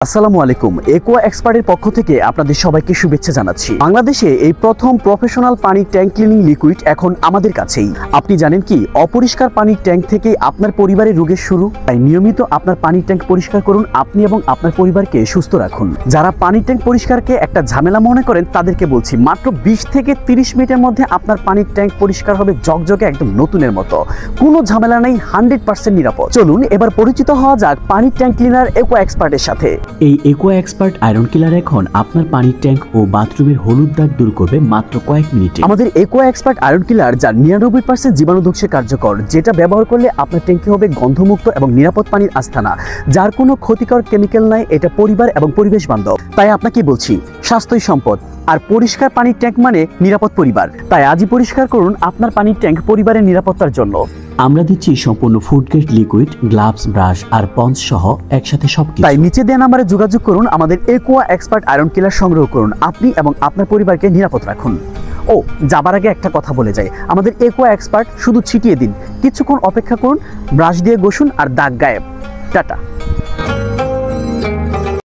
আসসালামু আলাইকুম। একোয়া এক্সপার্টের পক্ষ থেকে আপনাদের সবাইকে শুভেচ্ছা জানাচ্ছি। বাংলাদেশে এই প্রথম প্রফেশনাল পানি ট্যাঙ্ক ক্লিনিং লিকুইড এখন আমাদের কাছেই। আপনি জানেন কি, অপরিষ্কার পানির ট্যাঙ্ক থেকেই আপনার পরিবারের রোগের শুরু। তাই নিয়মিত আপনার পানির ট্যাঙ্ক পরিষ্কার করুন, আপনি এবং আপনার পরিবারকে সুস্থ রাখুন। যারা পানির ট্যাঙ্ক পরিষ্কারকে একটা ঝামেলা মনে করেন তাদেরকে বলছি, মাত্র 20 থেকে 30 মিনিটের মধ্যে আপনার পানির ট্যাঙ্ক পরিষ্কার হবে ঝকঝকে একদম নতুনের মতো। কোনো ঝামেলা নেই, 100% নিরাপদ। চলুন এবার পরিচিত হওয়া যাক পানির ট্যাঙ্ক ক্লিনার একোয়া এক্সপার্টের সাথে। এই একোয়া এক্সপার্ট আয়রন কিলার এখন আপনার পানির ট্যাঙ্ক ও বাথরুমের হলুদ দাগ দূর করবে মাত্র কয়েক মিনিটে। আমাদের একোয়া এক্সপার্ট আয়রন কিলার যা 99% জীবাণুধ্বংসে কার্যকর, যেটা ব্যবহার করলে আপনার ট্যাঙ্কি হবে গন্ধমুক্ত এবং নিরাপদ পানির আস্তানা, যার কোনো ক্ষতিকর কেমিক্যাল নাই। এটা পরিবার এবং পরিবেশ বান্ধব। তাই আপনাকে বলছি, স্বাস্থ্যই সম্পদ, আর পরিষ্কার পানির ট্যাঙ্ক মানে নিরাপদ পরিবার। তাই আজই পরিষ্কার করুন আপনার পানির ট্যাঙ্ক পরিবারের নিরাপত্তার জন্য। আমরা দিচ্ছি সম্পূর্ণ food grade liquid, gloves, brush আর পঞ্চ সহ একসাথে সবকিছু। তাই নিচে দেওয়া নাম্বারে যোগাযোগ করুন, আমাদের একোয়া এক্সপার্ট আয়রন কিলার সংগ্রহ করুন, আপনি এবং আপনার পরিবারকে নিরাপদ রাখুন। ও যাবার আগে একটা কথা বলে যাই, আমাদের একোয়া এক্সপার্ট শুধু ছিটিয়ে দিন, কিছুক্ষণ অপেক্ষা করুন, ব্রাশ দিয়ে ঘষুন আর দাগ গায়েব। টাটা।